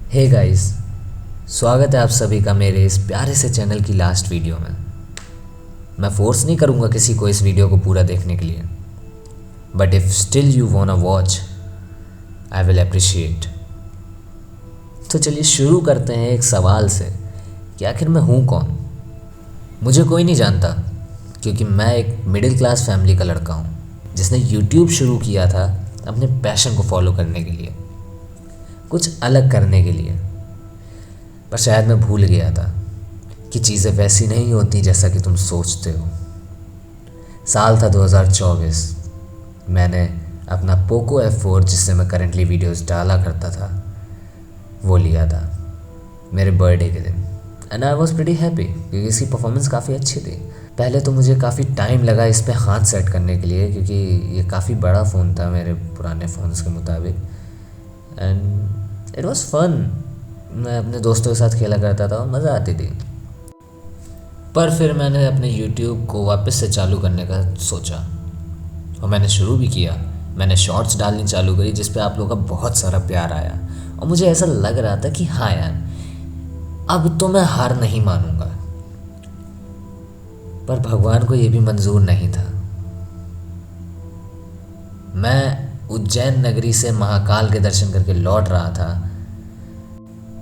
Hey guys, स्वागत है आप सभी का मेरे इस प्यारे से चैनल की लास्ट वीडियो में। मैं फोर्स नहीं करूँगा किसी को इस वीडियो को पूरा देखने के लिए, but if still you वांना watch I will appreciate. तो चलिए शुरू करते हैं एक सवाल से कि आखिर मैं हूँ कौन। मुझे कोई नहीं जानता क्योंकि मैं एक मिडिल क्लास फैमिली का लड़का हूँ जिसने यूट्यूब शुरू किया था अपने पैशन को फॉलो करने के लिए, कुछ अलग करने के लिए। पर शायद मैं भूल गया था कि चीज़ें वैसी नहीं होती जैसा कि तुम सोचते हो। साल था 2024। मैंने अपना पोको F4 जिससे मैं करंटली वीडियोस डाला करता था वो लिया था मेरे बर्थडे के दिन, and I was pretty happy क्योंकि इसकी परफॉर्मेंस काफ़ी अच्छी थी। पहले तो मुझे काफ़ी टाइम लगा इस पर हाथ सेट करने के लिए क्योंकि ये काफ़ी बड़ा फ़ोन था मेरे पुराने फ़ोन्स के मुताबिक, एंड इट वॉज फन। मैं अपने दोस्तों के साथ खेला करता था और मज़ा आती थी। पर फिर मैंने अपने YouTube को वापस से चालू करने का सोचा और मैंने शुरू भी किया। मैंने शॉर्ट्स डालनी चालू करी जिस पे आप लोगों का बहुत सारा प्यार आया और मुझे ऐसा लग रहा था कि हाँ यार, अब तो मैं हार नहीं मानूंगा। पर भगवान को ये भी मंजूर नहीं था। मैं उज्जैन नगरी से महाकाल के दर्शन करके लौट रहा था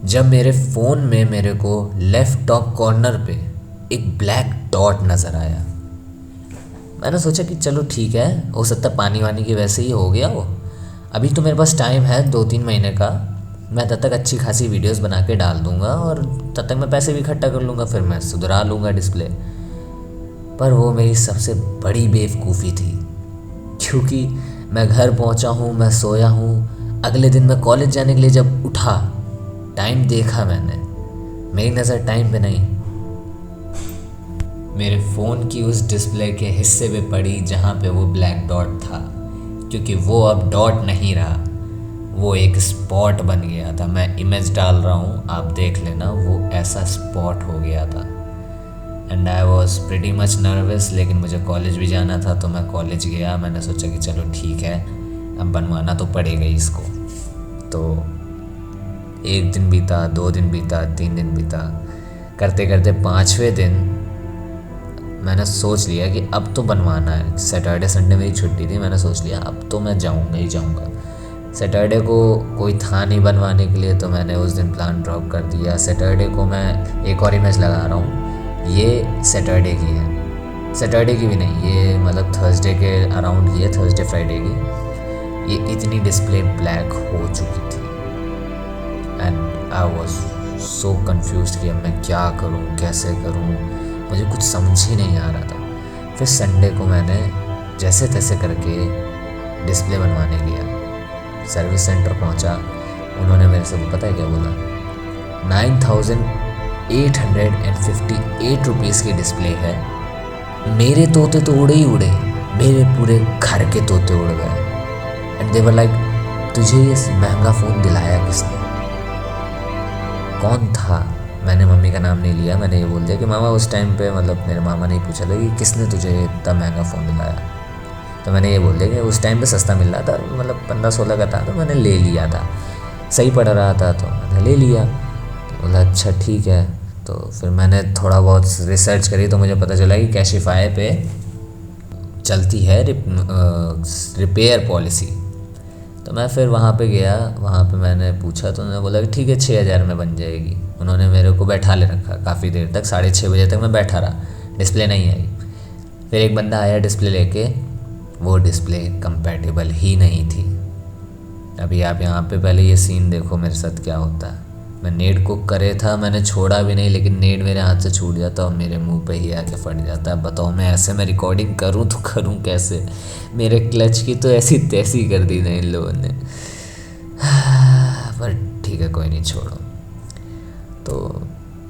जब मेरे फ़ोन में मेरे को लेफ़्ट टॉप कॉर्नर पे एक ब्लैक डॉट नज़र आया। मैंने सोचा कि चलो ठीक है, हो सकता है पानी वानी की वैसे ही हो गया हो। अभी तो मेरे पास टाइम है 2-3 महीने का, मैं तब तक अच्छी खासी वीडियोस बना के डाल दूंगा और तब तक मैं पैसे भी इकट्ठा कर लूँगा, फिर मैं सुधरा लूँगा डिस्प्ले। पर वो मेरी सबसे बड़ी बेवकूफ़ी थी क्योंकि मैं घर पहुँचा हूँ, मैं सोया हूँ। अगले दिन मैं कॉलेज जाने के लिए जब उठा, टाइम देखा मैंने, मेरी नज़र टाइम पे नहीं, मेरे फ़ोन की उस डिस्प्ले के हिस्से पे पड़ी जहाँ पे वो ब्लैक डॉट था, क्योंकि वो अब डॉट नहीं रहा, वो एक स्पॉट बन गया था। मैं इमेज डाल रहा हूँ, आप देख लेना, वो ऐसा स्पॉट हो गया था। And I was pretty much nervous, लेकिन मुझे कॉलेज भी जाना था तो मैं कॉलेज गया। मैंने सोचा कि चलो ठीक है, अब बनवाना तो पड़ेगा इसको। तो 1 दिन बीता, 2 दिन बीता, 3 दिन बीता, करते करते 5वें दिन मैंने सोच लिया कि अब तो बनवाना है। सैटरडे संडे मेरी छुट्टी थी, मैंने सोच लिया अब तो मैं जाऊँगा ही जाऊँगा। सैटरडे को कोई था नहीं बनवाने के लिए तो मैंने उस दिन प्लान ड्रॉप कर दिया। सैटरडे को मैं एक और इमेज लगा रहा हूँ, ये सैटरडे की है, सैटरडे की भी नहीं, ये मतलब थर्सडे के अराउंड की है, थर्सडे फ्राइडे की। ये इतनी डिस्प्ले ब्लैक हो चुकी थी and I was so confuse कि अब मैं क्या करूँ, कैसे करूँ, मुझे कुछ समझ ही नहीं आ रहा था। फिर संडे को मैंने जैसे तैसे करके डिस्प्ले बनवाने गया। सर्विस सेंटर पहुंचा, उन्होंने मेरे से पता है क्या बोला, 9,858 रुपीज़ की डिस्प्ले है। मेरे तोते तो उड़े ही उड़े, मेरे पूरे घर के तोते उड़ गए। एंड दे वर लाइक, तुझे ये महंगा फ़ोन दिलाया किसने, कौन था? मैंने मम्मी का नाम नहीं लिया, मैंने ये बोल दिया कि मामा उस टाइम पे, मतलब मेरे मामा ने पूछा था कि किसने तुझे इतना महंगा फ़ोन दिलाया। तो मैंने ये बोल दिया कि उस टाइम पे सस्ता मिल रहा था, मतलब 15-16 का था तो मैंने ले लिया था, सही पड़ रहा था तो मैंने ले लिया। तो बोला अच्छा ठीक है। तो फिर मैंने थोड़ा बहुत रिसर्च करी तो मुझे पता चला कि कैशिफाई पे चलती है रिपेयर पॉलिसी। तो मैं फिर वहाँ पे गया, वहाँ पे मैंने पूछा तो उन्होंने बोला कि ठीक है 6,000 में बन जाएगी। उन्होंने मेरे को बैठा ले रखा काफ़ी देर तक, 6:30 बजे तक मैं बैठा रहा, डिस्प्ले नहीं आई। फिर एक बंदा आया डिस्प्ले लेके, वो डिस्प्ले कंपैटिबल ही नहीं थी। अभी आप यहाँ पे पहले ये सीन देखो मेरे साथ क्या होता है। मैं नेट कुक करे था, मैंने छोड़ा भी नहीं, लेकिन नेट मेरे हाथ से छूट जाता और मेरे मुंह पे ही आके फट जाता है। बताओ मैं ऐसे में रिकॉर्डिंग करूँ तो करूँ कैसे? मेरे क्लच की तो ऐसी तैसी कर दी ना इन लोगों ने। पर ठीक है, कोई नहीं, छोड़ो। तो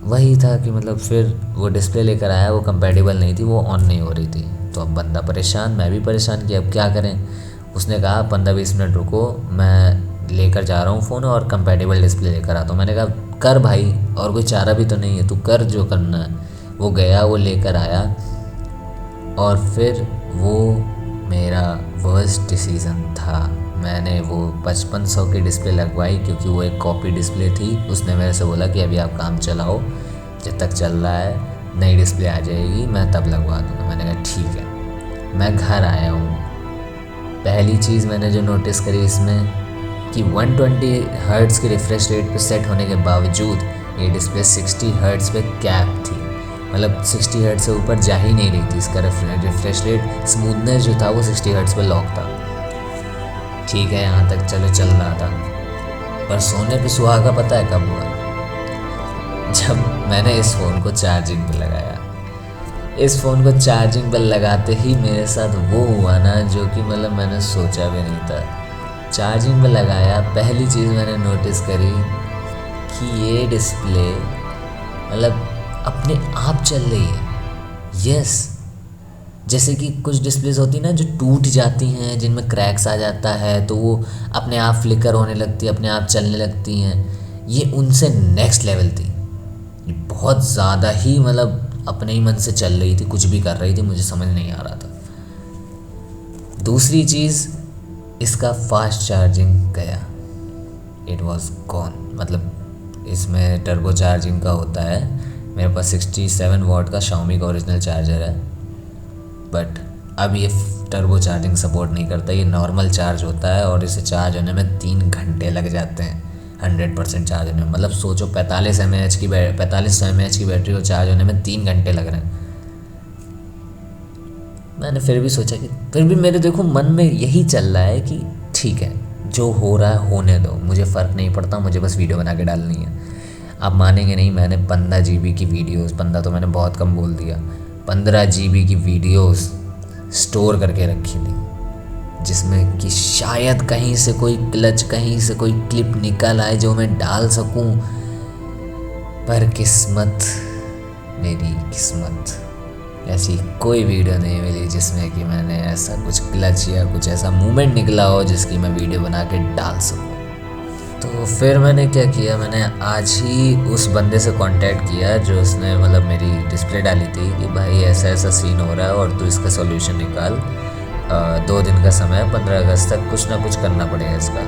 वही था कि मतलब फिर वो डिस्प्ले लेकर आया, वो कंपैटिबल नहीं थी, वो ऑन नहीं हो रही थी। तो अब बंदा परेशान, मैं भी परेशान कि अब क्या करें। उसने कहा 15-20 मिनट रुको, मैं लेकर जा रहा हूँ फ़ोन और कंपैटिबल डिस्प्ले लेकर आता हूँ। मैंने कहा कर भाई, और कोई चारा भी तो नहीं है, तू कर जो करना है। वो गया, वो लेकर आया और फिर वो मेरा वर्स्ट डिसीज़न था। मैंने वो 5500 की डिस्प्ले लगवाई, क्योंकि वो एक कॉपी डिस्प्ले थी। उसने मेरे से बोला कि अभी आप काम चलाओ, जब तक चल रहा है नई डिस्प्ले आ जाएगी मैं तब लगवा दूँगा। मैंने कहा ठीक है। मैं घर आया हूँ, पहली चीज़ मैंने जो नोटिस करी इसमें कि 120 हर्ट्ज़ की रिफ़्रेश रेट पे सेट होने के बावजूद ये डिस्प्ले 60 हर्ट्ज़ पे कैप थी, मतलब 60 हर्ट्ज़ से ऊपर जा ही नहीं रही थी। इसका रिफ़्रेश रेट, स्मूथनेस जो था वो 60 हर्ट्ज़ पे लॉक था। ठीक है, यहाँ तक चलो चल रहा था। पर सोने पे सुहागा पता है कब हुआ? जब मैंने इस फ़ोन को चार्जिंग पे लगाया। इस फ़ोन को चार्जिंग पर लगाते ही मेरे साथ वो हुआ ना, जो कि मतलब मैंने सोचा भी नहीं था। चार्जिंग पर लगाया, पहली चीज़ मैंने नोटिस करी कि ये डिस्प्ले मतलब अपने आप चल रही है। यस, जैसे कि कुछ डिस्प्लेस होती ना जो टूट जाती हैं, जिनमें क्रैक्स आ जाता है तो वो अपने आप फ्लिकर होने लगती है, अपने आप चलने लगती हैं। ये उनसे नेक्स्ट लेवल थी। ये बहुत ज़्यादा ही मतलब अपने ही मन से चल रही थी, कुछ भी कर रही थी, मुझे समझ नहीं आ रहा था। दूसरी चीज़, इसका फास्ट चार्जिंग गया, इट वॉज गॉन। मतलब इसमें टर्बो चार्जिंग का होता है। मेरे पास 67 वाट का Xiaomi का ओरिजिनल चार्जर है, बट अब ये टर्बो चार्जिंग सपोर्ट नहीं करता। ये नॉर्मल चार्ज होता है और इसे चार्ज होने में 3 घंटे लग जाते हैं 100% चार्ज होने में। मतलब सोचो 4500 mAh की बैटरी को चार्ज होने में 3 घंटे लग रहे हैं। मैंने फिर भी सोचा कि फिर भी मेरे देखो मन में यही चल रहा है कि ठीक है, जो हो रहा है होने दो, मुझे फ़र्क नहीं पड़ता, मुझे बस वीडियो बना के डालनी है। आप मानेंगे नहीं, मैंने 15 GB की वीडियोस, 15 तो मैंने बहुत कम बोल दिया, 15 GB की वीडियोस स्टोर करके रखी थी, जिसमें कि शायद कहीं से कोई क्लच, कहीं से कोई क्लिप निकल आए जो मैं डाल सकूं। पर किस्मत, मेरी किस्मत, ऐसी कोई वीडियो नहीं मिली जिसमें कि मैंने ऐसा कुछ क्लच या कुछ ऐसा मूवमेंट निकला हो जिसकी मैं वीडियो बना के डाल सकूं। तो फिर मैंने क्या किया, मैंने आज ही उस बंदे से कांटेक्ट किया जो उसने मतलब मेरी डिस्प्ले डाली थी कि भाई ऐसा ऐसा सीन हो रहा है और तू इसका सॉल्यूशन निकाल। 2 दिन का समय है, 15 अगस्त तक कुछ ना कुछ करना पड़ेगा इसका।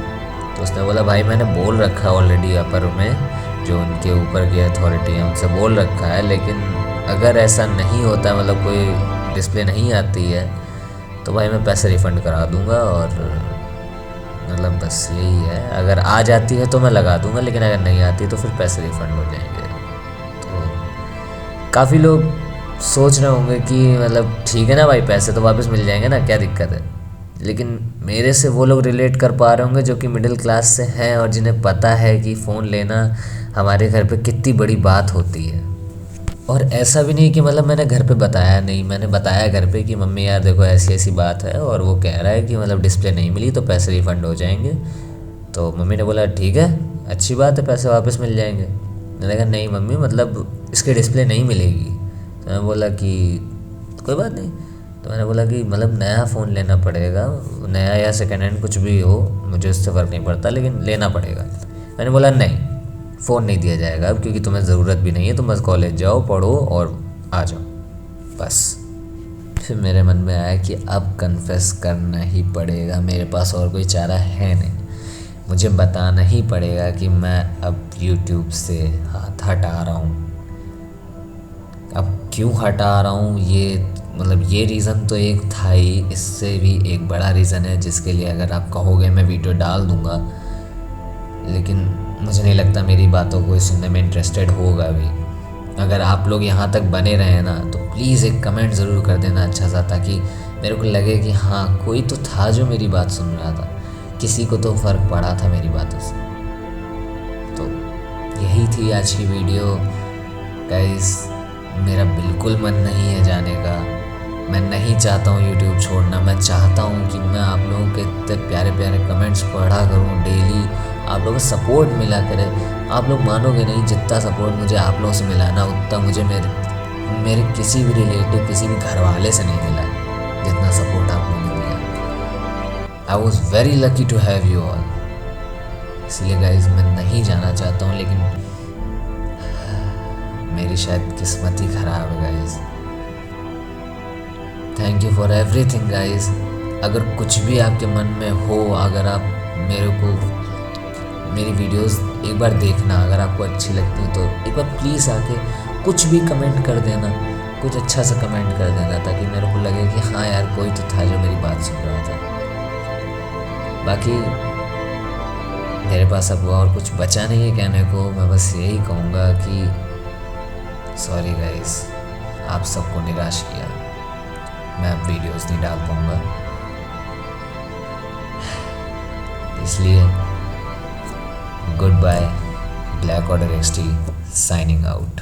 तो उसने बोला भाई मैंने बोल रखा है ऑलरेडी अपर में, जो उनके ऊपर की अथॉरिटी है उनसे बोल रखा है, लेकिन अगर ऐसा नहीं होता, मतलब कोई डिस्प्ले नहीं आती है, तो भाई मैं पैसे रिफ़ंड करा दूंगा। और मतलब बस यही है, अगर आ जाती है तो मैं लगा दूंगा, लेकिन अगर नहीं आती तो फिर पैसे रिफ़ंड हो जाएंगे। तो काफ़ी लोग सोच रहे होंगे कि मतलब ठीक है ना भाई, पैसे तो वापस मिल जाएंगे ना, क्या दिक्कत है। लेकिन मेरे से वो लोग रिलेट कर पा रहे होंगे जो कि मिडिल क्लास से हैं और जिन्हें पता है कि फ़ोन लेना हमारे घर पे कितनी बड़ी बात होती है। और ऐसा भी नहीं कि मतलब मैंने घर पे बताया नहीं, मैंने बताया घर पे कि मम्मी यार देखो ऐसी ऐसी बात है, और वो कह रहा है कि मतलब डिस्प्ले नहीं मिली तो पैसे रिफ़ंड हो जाएंगे। तो मम्मी ने बोला ठीक है, अच्छी बात है, पैसे वापस मिल जाएंगे। मैंने कहा नहीं मम्मी, मतलब इसकी डिस्प्ले नहीं मिलेगी। तो मैंने बोला कि कोई बात नहीं। तो मैंने बोला कि मतलब नया फ़ोन लेना पड़ेगा, नया या सेकेंड हैंड कुछ भी हो, मुझे उससे फ़र्क नहीं पड़ता, लेकिन लेना पड़ेगा। मैंने बोला नहीं, फ़ोन नहीं दिया जाएगा अब, क्योंकि तुम्हें ज़रूरत भी नहीं है, तुम बस कॉलेज जाओ, पढ़ो और आ जाओ बस। फिर मेरे मन में आया कि अब कन्फेस करना ही पड़ेगा, मेरे पास और कोई चारा है नहीं, मुझे बताना ही पड़ेगा कि मैं अब यूट्यूब से हाथ हटा रहा हूँ। अब क्यों हटा रहा हूँ, ये मतलब ये रीज़न तो एक था ही, इससे भी एक बड़ा रीज़न है जिसके लिए अगर आप कहोगे मैं वीडियो डाल दूँगा, लेकिन मुझे नहीं लगता मेरी बातों को सुनने में इंटरेस्टेड होगा भी। अगर आप लोग यहाँ तक बने रहे ना तो प्लीज़ एक कमेंट ज़रूर कर देना अच्छा सा, ताकि मेरे को लगे कि हाँ कोई तो था जो मेरी बात सुन रहा था, किसी को तो फ़र्क पड़ा था मेरी बातों से। तो यही थी आज की वीडियो गाइस। मेरा बिल्कुल मन नहीं है जाने का, मैं नहीं चाहता हूँ यूट्यूब छोड़ना। मैं चाहता हूँ कि मैं आप लोगों के इतने प्यारे प्यारे कमेंट्स पढ़ा करूँ डेली, आप लोगों को सपोर्ट मिला करे। आप लोग मानोगे नहीं, जितना सपोर्ट मुझे आप लोगों से मिला ना, उतना मुझे मेरे किसी भी रिलेटिव, किसी भी घर वाले से नहीं मिला जितना सपोर्ट आप लोगों ने दिया। I was very lucky to have you all. इसलिए गाइज मैं नहीं जाना चाहता हूँ, लेकिन मेरी शायद किस्मत ही ख़राब है guys. Thank you for everything guys. अगर कुछ भी आपके मन में हो, अगर आप मेरे को मेरी वीडियोस एक बार देखना, अगर आपको अच्छी लगती है तो एक बार प्लीज़ आके कुछ भी कमेंट कर देना, कुछ अच्छा सा कमेंट कर देना, ताकि मेरे को लगे कि हाँ यार कोई तो था जो मेरी बात सुन रहा था। बाकी मेरे पास अब और कुछ बचा नहीं है कहने को। मैं बस यही कहूँगा कि सॉरी गाइस, आप सबको निराश किया। मैं अब वीडियोस नहीं डाल पाऊँगा, इसलिए good bye. Black order XT signing out.